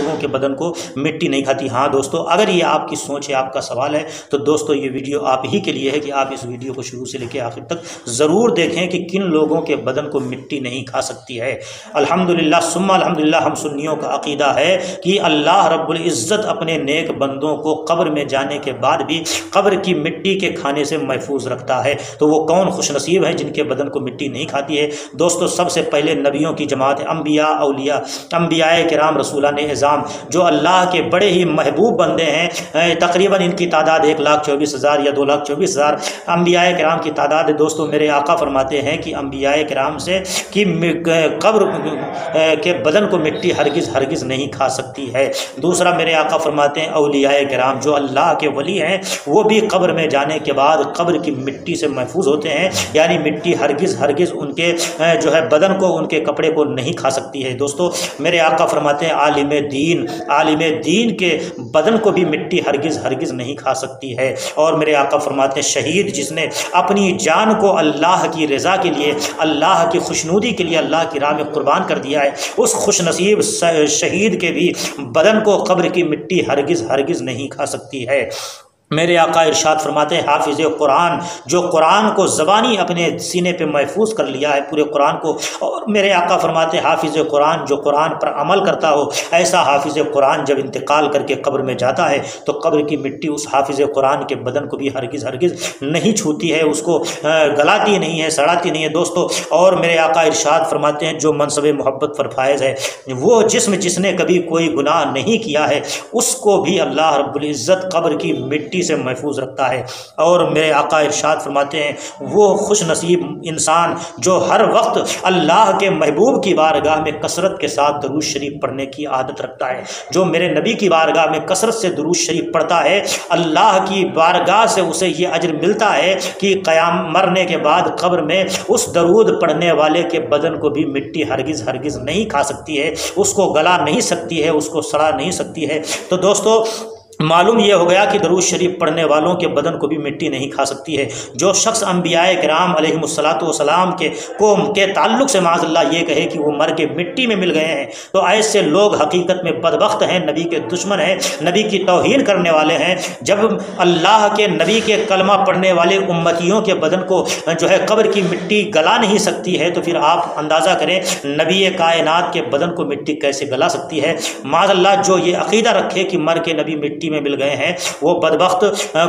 لوگوں کے بدن کو مٹی نہیں کھاتی۔ ہاں دوستو، اگر یہ آپ کی سوچ ہے، آپ کا سوال ہے، تو دوستو یہ ویڈیو آپ ہی کے لیے ہے کہ آپ اس ویڈیو کو شروع سے لے کے آخر تک ضرور دیکھیں کہ کن لوگوں کے بدن کو مٹی نہیں کھا سکتی ہے۔ الحمدللہ ثم الحمدللہ، ہم سنیوں کا عقیدہ ہے کہ اللہ رب العزت اپنے نیک بندوں کو قبر میں جانے کے بعد بھی قبر کی مٹی کے کھانے سے محفوظ رکھتا ہے۔ تو وہ کون خوش نصیب ہے جن کے بدن کو مٹی نہیں کھاتی ہے؟ دوستو سب سے پہلے نبیوں کی جماعت، انبیاء، اولیاء، انبیاء کرام، رسولان اعظام، جو اللہ کے بڑے ہی محبوب بندے ہیں، تقریباً ان کی تعداد 1,24,000 یا 2,24,000 انبیاء کرام کی تعداد ہے۔ دوستو میرے آقا فرماتے ہیں کہ انبیاء کرام سے کہ قبر کے بدن کو مٹی ہرگز ہرگز نہیں کھا سکتی ہے۔ دوسرا میرے آقا فرماتے ہیں اولیاء کرام جو اللہ کے ولی ہیں وہ بھی قبر میں جانے کے بعد قبر کی مٹی سے محفوظ ہوتے ہیں، یعنی مٹی ہرگز ہرگز ان کے جو ہے بدن کو، ان کے کپڑے کو نہیں کھا سکتی ہے۔ دوستو میرے آقا فرماتے ہیں عالم دین کے بدن کو بھی مٹی ہرگز ہرگز نہیں کھا سکتی ہے۔ اور میرے آقا فرماتے ہیں شہید جس نے اپنی جان کو اللہ کی رضا کے لیے، اللہ کی خوشنودی کے لیے اللہ کی راہ میں قربان کر دیا ہے، اس خوش نصیب شہید کے بھی بدن کو قبر کی مٹی ہرگز ہرگز نہیں کھا سکتی ہے۔ میرے آقا ارشاد فرماتے ہیں حافظ قرآن جو قرآن کو زبانی اپنے سینے پہ محفوظ کر لیا ہے پورے قرآن کو، اور میرے آقا فرماتے ہیں حافظ قرآن جو قرآن پر عمل کرتا ہو، ایسا حافظ قرآن جب انتقال کر کے قبر میں جاتا ہے تو قبر کی مٹی اس حافظ قرآن کے بدن کو بھی ہرگز ہرگز نہیں چھوتی ہے، اس کو گلاتی نہیں ہے، سڑاتی نہیں ہے۔ دوستو اور میرے آقا ارشاد فرماتے ہیں جو منصب محبت پر فائز ہے، وہ جسم جس نے کبھی کوئی گناہ نہیں کیا ہے اس کو بھی اللہ رب العزت قبر کی مٹی سے محفوظ رکھتا ہے۔ اور میرے آقا ارشاد فرماتے ہیں وہ خوش نصیب انسان جو ہر وقت اللہ کے محبوب کی بارگاہ میں کثرت کے ساتھ درود شریف پڑھنے کی عادت رکھتا ہے، جو میرے نبی کی بارگاہ میں کثرت سے درود شریف پڑھتا ہے، اللہ کی بارگاہ سے اسے یہ اجر ملتا ہے کہ قیام مرنے کے بعد قبر میں اس درود پڑھنے والے کے بدن کو بھی مٹی ہرگز ہرگز نہیں کھا سکتی ہے، اس کو گلا نہیں سکتی ہے، اس کو سڑا نہیں سکتی ہے۔ تو دوستو معلوم یہ ہو گیا کہ درود شریف پڑھنے والوں کے بدن کو بھی مٹی نہیں کھا سکتی ہے۔ جو شخص انبیاء کرام علیہم الصلاۃ والسلام کے تعلق سے معاذ اللہ یہ کہے کہ وہ مر کے مٹی میں مل گئے ہیں، تو ایسے لوگ حقیقت میں بدبخت ہیں، نبی کے دشمن ہیں، نبی کی توہین کرنے والے ہیں۔ جب اللہ کے نبی کے کلمہ پڑھنے والے امتیوں کے بدن کو جو ہے قبر کی مٹی گلا نہیں سکتی ہے، تو پھر آپ اندازہ کریں نبی کائنات کے بدن کو مٹی کیسے گلا سکتی ہے۔ معاذ اللہ جو یہ عقیدہ رکھے کہ مر کے نبی مٹی میں مل گئے ہیں وہ بدبخت،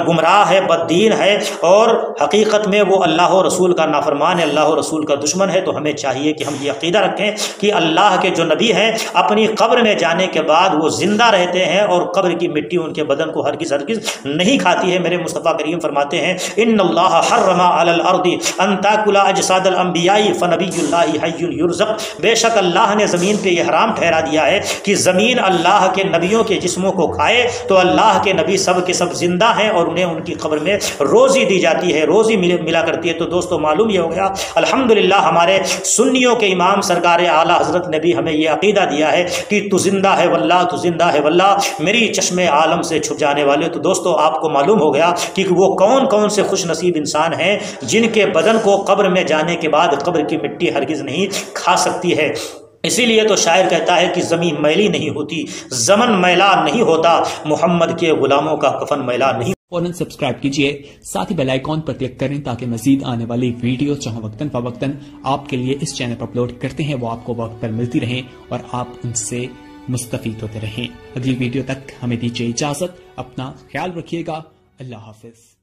گمراہ ہے، بد دین ہے، اور حقیقت میں وہ اللہ و رسول کا نافرمان ہے، اللہ و رسول کا دشمن ہے۔ تو ہمیں چاہیے کہ ہم یہ عقیدہ رکھیں کہ اللہ کے جو نبی ہیں اپنی قبر میں جانے کے بعد وہ زندہ رہتے ہیں اور قبر کی مٹی ان کے بدن کو ہرگز ہرگز نہیں کھاتی ہے۔ میرے مصطفیٰ کریم فرماتے ہیں ان اللہ حرم علی الارض ان تاکل اجساد الانبیاء فنبی اللہ حی یرزق، بے شک اللہ نے زمین پہ یہ حرام ٹھہرا دیا ہے کہ زمین اللہ کے نبیوں کے جسموں کو کھائے، تو اللہ کے نبی سب کے سب زندہ ہیں اور انہیں ان کی قبر میں روزی دی جاتی ہے، روزی ملا کرتی ہے۔ تو دوستو معلوم یہ ہو گیا الحمدللہ ہمارے سنیوں کے امام سرکار اعلیٰ حضرت نے بھی ہمیں یہ عقیدہ دیا ہے کہ تو زندہ ہے واللہ، تو زندہ ہے واللہ، میری چشم عالم سے چھپ جانے والے۔ تو دوستو آپ کو معلوم ہو گیا کہ وہ کون کون سے خوش نصیب انسان ہیں جن کے بدن کو قبر میں جانے کے بعد قبر کی مٹی ہرگز نہیں کھا سکتی ہے۔ اسی لیے تو شاعر کہتا ہے کہ زمین میلی نہیں ہوتی، زمن میلا نہیں ہوتا، محمد کے غلاموں کا کفن میلا نہیں۔ فوراً سبسکرائب کیجئے، ساتھ ہی بیل آئیکن پر کلک کریں تاکہ مزید آنے والی ویڈیو جہاں وقتاً فوقتاً آپ کے لیے اس چینل پر اپلوڈ کرتے ہیں وہ آپ کو وقت پر ملتی رہیں اور آپ ان سے مستفید ہوتے رہیں۔ اگلی ویڈیو تک ہمیں دیجیے اجازت، اپنا خیال رکھیے گا، اللہ حافظ۔